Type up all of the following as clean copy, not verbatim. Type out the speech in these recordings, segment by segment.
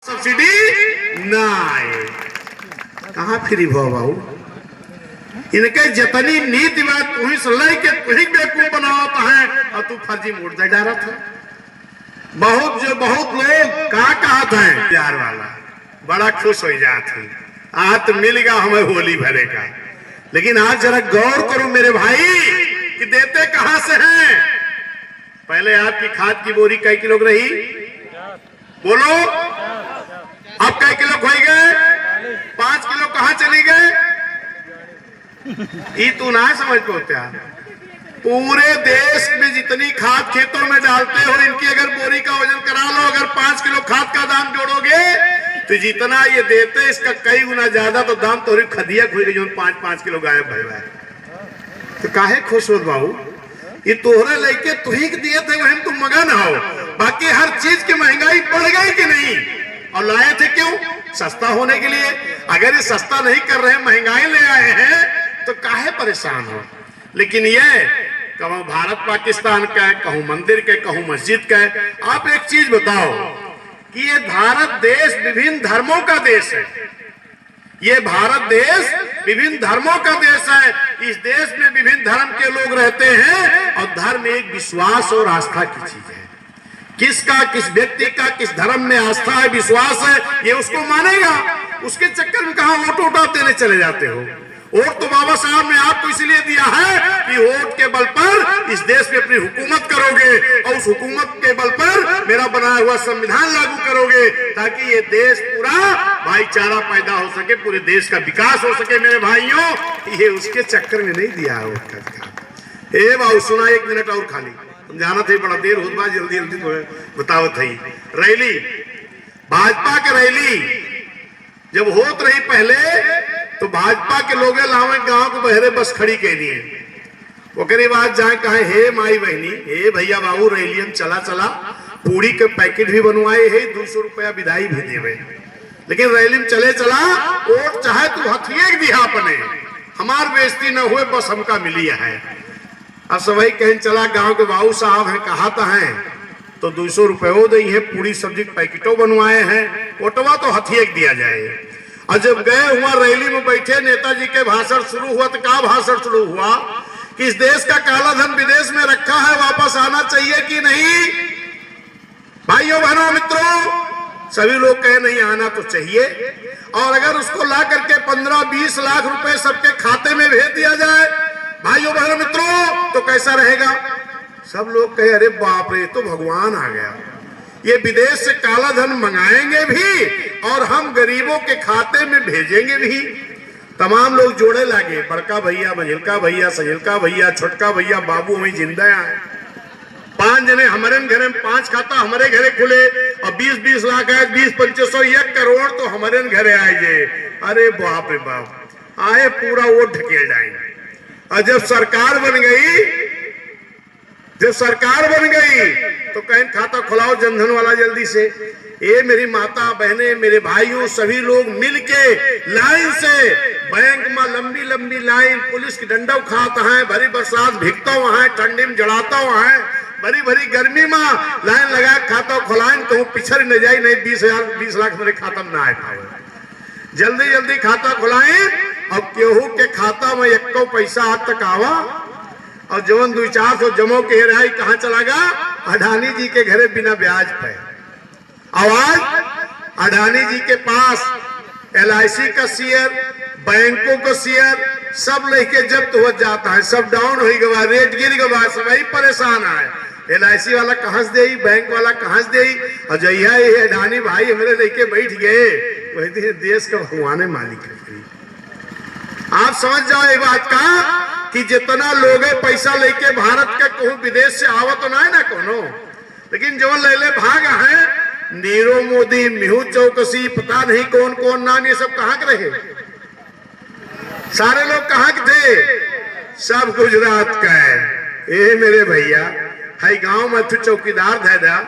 Subsidy ना आए कहाँ फ्री भो बाबू इनके जितनी नीति बात तुम्हें सलाई के तुम्हें बेवकूफ बनाता है और तू फर्जी मोड़ दे डाला था। बहुत लोग कहा था प्यार वाला बड़ा खुश हो जाते आज तो मिलेगा हमें होली भरे का। लेकिन आज जरा गौर करो मेरे भाई कि देते कहां से हैं। पहले आपकी खाद की बोरी कई किलो रही बोलो, अब कई किलो खोई गए, 5 किलो कहां चली गए ये तू ना समझ पाते। पूरे देश में जितनी खाद खेतों में डालते हो इनकी अगर बोरी का वजन करा लो, अगर 5 किलो खाद का दाम जोड़ोगे तो जितना ये देते इसका कई गुना ज्यादा तो दाम तो खदिया खोई गई 5-5 किलो गायब भर रहा है। तो काहे खुश हो बाबू, ये तोहरे लेके तुही दिए थे वही तुम मगन हो। बाकी हर चीज की महंगाई बढ़ गई कि नहीं, और लाए थे क्यों? सस्ता होने के लिए। अगर ये सस्ता नहीं कर रहे महंगाई ले आए हैं तो काहे परेशान हो। लेकिन ये कहूं भारत पाकिस्तान का है, कहूं मंदिर के, कहूं मस्जिद का है। आप एक चीज बताओ कि ये भारत देश विभिन्न धर्मों का देश है। ये भारत देश विभिन्न धर्मों का देश है। इस देश में विभिन्न धर्म के लोग रहते हैं और धर्म एक विश्वास और आस्था की चीज है। किसका, किस व्यक्ति का किस धर्म में आस्था है, विश्वास है, ये उसको मानेगा। उसके चक्कर में कहा वोट वोट देने चले जाते हो। वोट तो बाबा साहब ने आपको इसलिए दिया है कि वोट के बल पर इस देश में अपनी हुकूमत करोगे और उस हुकूमत के बल पर मेरा बनाया हुआ संविधान लागू करोगे ताकि ये देश पूरा भाईचारा पैदा हो सके, पूरे देश का विकास हो सके। मेरे भाइयों, ये उसके चक्कर में नहीं दिया है वोट का। ए बाबू सुना, 1 मिनट और खाली जाना थे, बड़ा देर होता जल्दी बताओ थी। रैली, भाजपा की रैली जब होत रही पहले तो भाजपा के लोग लावे गांव को बहरे बस खड़ी के लिए ओकरे बाद जाए कहे हे माई बहनी, हे भैया बाबू रैली में चला पूरी के पैकेट भी बनवाए है, 200 रुपया विदाई भी देवे। लेकिन रैली में चले चला वोट चाहे तू हथिये दिया अपने, हमार बेइज्जती न हुए बस हमका मिली है। अब सभी कहीं चला गांव के बाबू साहब है कहा था है तो 200 रुपये दी है, पूरी सब्जी पैकेटों बनवाए हैं, वोटवा तो हथिये दिया जाए। और जब गए हुआ रैली में बैठे नेताजी के भाषण शुरू हुआ तो क्या भाषण शुरू हुआ कि इस देश का काला धन विदेश में रखा है, वापस आना चाहिए कि नहीं। भाइयों बहनों मित्रों, सभी लोग कहे नहीं आना तो चाहिए, और अगर उसको ला करके 15-20 लाख रुपए सबके खाते में भेज दिया जाए भाइयों बहनों मित्रों तो कैसा रहेगा। सब लोग कहे अरे बाप रे तो भगवान आ गया, ये विदेश से काला धन मंगाएंगे भी और हम गरीबों के खाते में भेजेंगे भी। तमाम लोग जोड़े लागे, बड़का भैया, मंझिलका भैया, सझिलका भैया, छोटका भैया, बाबू हमें जिंदा है। 5 जने हमारे घरे में 5 खाता हमारे घरे खुले और 20-20 लाख है, 20-2500 1 करोड़ तो हमारे घरे आए जे। अरे बाप रे बाप, आए पूरा वो ढकेल जाएंगे। और जब सरकार बन गई तो कहीं खाता खुलाओ जनधन वाला जल्दी से। ये मेरी माता बहने, मेरे भाइयों, सभी लोग मिलके लाइन से बैंक में लंबी लाइन, पुलिस की डंडा खाता है, भरी बरसात भीगता हुआ है, ठंडी में जड़ाता हुआ है, भरी गर्मी में लाइन लगा खाता खुलाइन कहूँ पिछड़ न जाए, नहीं 20 लाख मेरे खाता में ना आए पाए। जल्दी खाता खुलाए। अब केहू के खाता में 1 पैसा आज तक आवा और जवन 2-400 जमो के रहा कहाँ चला गया? अडानी जी के घरे बिना ब्याज पे। आवाज अडानी जी के पास LIC का शेयर, बैंकों का शेयर सब लेके जब्त हो जाता है, सब डाउन हो गया, रेट गिर गया, सब वही परेशान है। LIC वाला कहां से दे, बैंक वाला कहां से दे, और जहिया ये अडानी भाई हमारे लेके बैठ गए वही देश का भगवान मालिक है। आप समझ जाओ ये बात का कि जितना लोग पैसा लेके भारत के कहूं विदेश से आवा तो ना है ना कोनो, लेकिन जो ले भाग है नीरव मोदी, मेहुल चौकसी, पता नहीं कौन कौन नाम, ये सब कहाँ के रहे? सारे लोग कहाँ के थे? सब गुजरात का है। ए मेरे भैया, हाई गांव में तू चौकीदार दे दा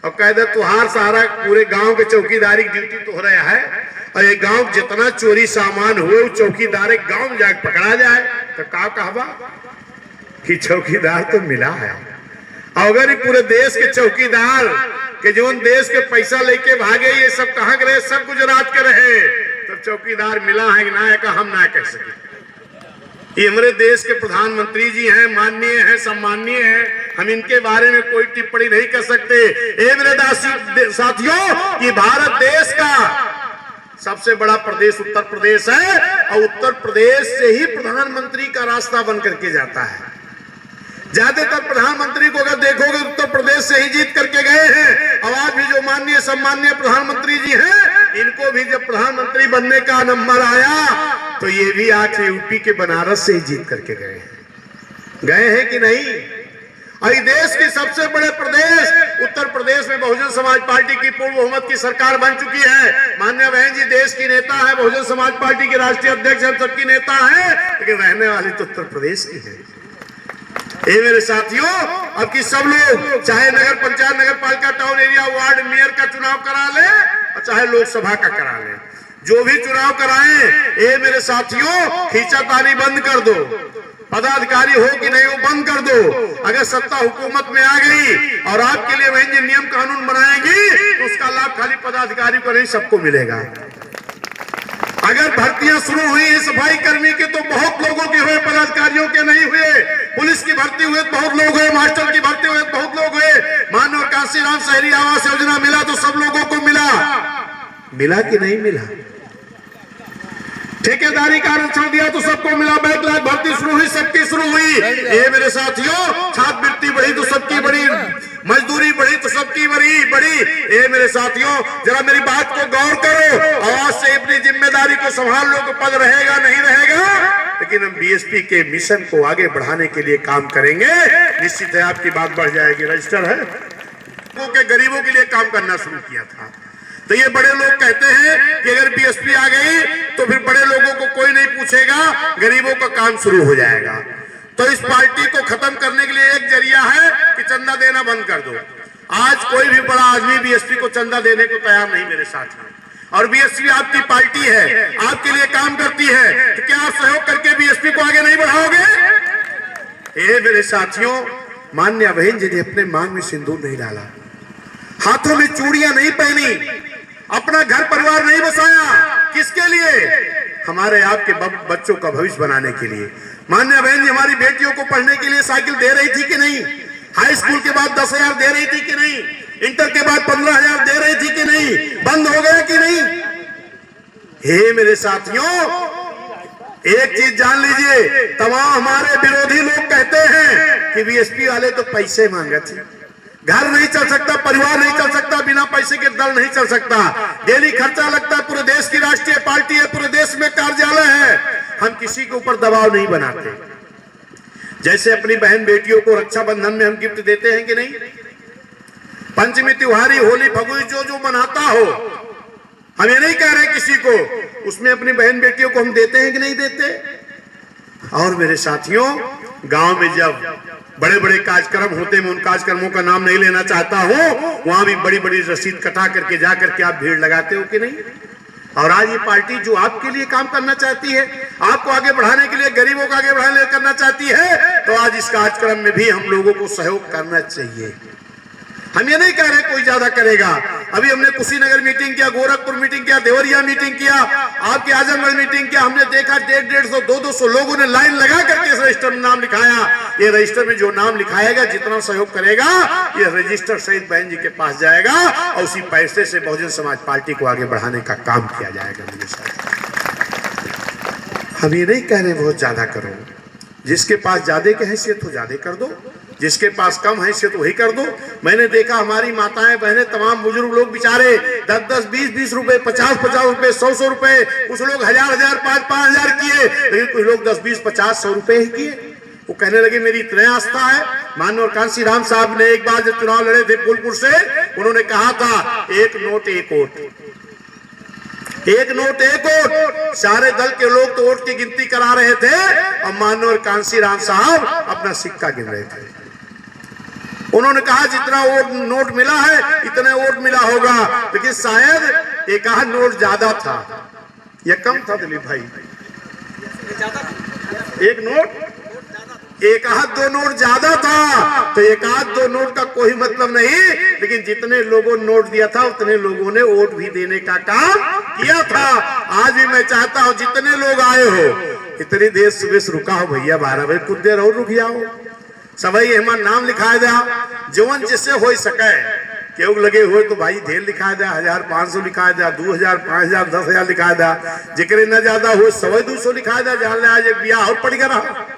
और कह दे तुहार सारा पूरे गांव के चौकीदारी की ड्यूटी तो रहा है, और ये गांव जितना चोरी सामान हुए चौकीदार एक गांव में जाकर पकड़ा जाए तो का कहवा कि चौकीदार तो मिला है। अगर पूरे देश के चौकीदार कि जो देश के पैसा लेके भागे ये सब कहाँ के रहे, सब गुजरात के रहे। तब चौकीदार मिला है कि ना है का हम ना कह सके। ये हमारे देश के प्रधानमंत्री जी हैं, माननीय हैं, सम्माननीय हैं, हम इनके बारे में कोई टिप्पणी नहीं कर सकते। ए मेरे साथियों, कि भारत देश का सबसे बड़ा प्रदेश उत्तर प्रदेश है और उत्तर प्रदेश से ही प्रधानमंत्री का रास्ता बन करके जाता है। ज्यादातर प्रधानमंत्री को अगर देखोगे उत्तर प्रदेश से ही जीत करके गए हैं। और आज भी जो माननीय सम्माननीय प्रधानमंत्री जी हैं, इनको भी जब प्रधानमंत्री बनने का नंबर आया तो ये भी आज यूपी के बनारस से ही जीत करके गए हैं कि नहीं। और देश के सबसे बड़े प्रदेश उत्तर प्रदेश में बहुजन समाज पार्टी की पूर्ण बहुमत की सरकार बन चुकी है। माननीय बहन जी देश की नेता है, बहुजन समाज पार्टी के राष्ट्रीय अध्यक्ष हम सबकी नेता है, लेकिन रहने वाली तो उत्तर प्रदेश की है। ये मेरे साथियों, अब की सब लोग चाहे नगर पंचायत, नगर पालिका, टाउन एरिया, वार्ड, मेयर का चुनाव करा ले और चाहे लोकसभा का करा ले, जो भी चुनाव कराएं, ये मेरे साथियों खींचातानी बंद कर दो। पदाधिकारी हो कि नहीं हो बंद कर दो। अगर सत्ता हुकूमत में आ गई और आपके लिए वही नियम कानून बनाएंगी तो उसका लाभ खाली पदाधिकारी को नहीं सबको मिलेगा। अगर भर्तियां शुरू हुई है सफाई कर्मी के तो बहुत लोगों के हुए, पदाधिकारियों के नहीं हुए। पुलिस की भर्ती हुए तो बहुत लोग हुए, मास्टर की भर्ती हुए तो बहुत लोग हुए। माननीय कांशीराम शहरी आवास योजना मिला तो सब लोगों को मिला कि नहीं मिला। ठेकेदारी का आरक्षण दिया तो सबको मिला। बैकलॉग भर्ती शुरू हुई, सबकी शुरू हुई। ये मेरे साथियों, छात्रवृत्ति बढ़ी तो सबकी बढ़ी, मजदूरी बढ़ी तो सबकी बढ़ी। ये मेरे साथियों, जरा मेरी बात को गौर करो। आवाज से अपनी जिम्मेदारी को संभाल लो। पद रहेगा नहीं रहेगा, लेकिन हम बीएसपी के मिशन को आगे बढ़ाने के लिए काम करेंगे। निश्चित है आपकी बात बढ़ जाएगी। रजिस्टर है के गरीबों के लिए काम करना शुरू किया था। तो ये बड़े लोग कहते हैं कि अगर बीएसपी आ गई तो फिर बड़े लोगों को कोई नहीं पूछेगा, गरीबों का काम शुरू हो जाएगा। तो इस पार्टी को खत्म करने के लिए एक जरिया है कि चंदा देना बंद कर दो। आज कोई भी बड़ा आदमी बीएसपी को चंदा देने को तैयार नहीं मेरे साथ में। और बीएसपी आपकी पार्टी है, आपके लिए काम करती है, तो क्या आप सहयोग करके बीएसपी को आगे नहीं बढ़ाओगे? ये मेरे साथियों, मान्य बहन जी ने अपने मांग में सिंदूर नहीं डाला, हाथों में चूड़ियां नहीं पहनी, अपना घर परिवार नहीं बसाया। किसके लिए? हमारे आपके बच्चों का भविष्य बनाने के लिए। मान्य बहन जी हमारी बेटियों को पढ़ने के लिए साइकिल दे रही थी कि नहीं? हाई स्कूल के बाद 10,000 दे रही थी कि नहीं? इंटर के बाद 15,000 दे रही थी कि नहीं? बंद हो गया कि नहीं? हे मेरे साथियों, एक चीज जान लीजिए, तमाम हमारे विरोधी लोग कहते हैं कि बीएसपी वाले तो पैसे मांगे थे। घर नहीं चल सकता, परिवार नहीं चल सकता, बिना पैसे के दल नहीं चल सकता। डेली खर्चा लगता है। पूरे देश की राष्ट्रीय पार्टी है, पूरे देश में कार्यालय है। हम किसी के ऊपर दबाव नहीं बनाते। जैसे अपनी बहन बेटियों को रक्षाबंधन में हम गिफ्ट देते हैं कि नहीं? पंचमी, त्योहारी, होली, फगुई जो मनाता हो, हम ये नहीं कह रहे किसी को, उसमें अपनी बहन बेटियों को हम देते हैं कि नहीं देते? और मेरे साथियों, गांव में जब बड़े बड़े कार्यक्रम होते हैं, मैं उन कार्यक्रमों का नाम नहीं लेना चाहता हूं, वहां भी बड़ी बड़ी रसीद कटा करके जा करके आप भीड़ लगाते हो कि नहीं? और आज ये पार्टी जो आपके लिए काम करना चाहती है, आपको आगे बढ़ाने के लिए, गरीबों को आगे बढ़ाने करना चाहती है, तो आज इस कार्यक्रम में भी हम लोगों को सहयोग करना चाहिए। हम ये नहीं कह रहे कोई ज्यादा करेगा। अभी हमने कुशीनगर मीटिंग किया, गोरखपुर मीटिंग किया, देवरिया मीटिंग किया, आपके आजमगढ़ मीटिंग किया। हमने देखा 150, 200 लोगों ने लाइन लगा करके इस रजिस्टर में नाम लिखाया। ये रजिस्टर में जो नाम लिखाएगा, जितना सहयोग करेगा, ये रजिस्टर सहित बहन जी के पास जाएगा और उसी पैसे से बहुजन समाज पार्टी को आगे बढ़ाने का काम किया जाएगा। मेरे साथ हम ये नहीं कह रहे बहुत ज्यादा करो। जिसके पास ज्यादा की हैसियत हो ज्यादा कर दो, जिसके पास कम हैसियत वही कर दो। मैंने देखा हमारी माताएं बहनें, तमाम बुजुर्ग लोग बेचारे 10-10, 20-20 रुपए, 50-50 रुपए, 100-100 रुपए, कुछ लोग 1000-1000, 5-5 किए, लेकिन कुछ लोग 10-20, 50-100 रुपए ही किए। वो कहने लगे मेरी इतनी आस्था है। माननीय कांशीराम साहब ने एक बार जब चुनाव लड़े थे फूलपुर से, उन्होंने कहा था एक नोट एक वोट, एक नोट एक वोट। सारे दल के लोग तो वोट की गिनती करा रहे थे और माननीय कांशीराम साहब अपना सिक्का गिन रहे थे। उन्होंने कहा जितना वोट नोट मिला है इतने वोट मिला होगा, लेकिन शायद एक आध नोट ज्यादा था या कम था। दिलीप भाई, एक नोट एक आध दो नोट ज्यादा था तो एक आध दो नोट का कोई मतलब नहीं, लेकिन जितने लोगों ने नोट दिया था उतने लोगों ने वोट भी देने का काम किया था। आज भी मैं चाहता हूं जितने लोग आए हो इतनी देर सुबह रुका हो भैया, 12 बजे कुछ देर और रुक जाओ, सभी हमारा नाम लिखाए दिया, जीवन जिससे हो सके। क्यों लगे हुए तो भाई ढेर लिखा दिया, 1500 लिखा दिया, 2000, 5000, 10,000 लिखा दिया, जिक्र न ज्यादा हुए 100-200 लिखा दिया, जान ले आज एक ब्याह और पड़ गया।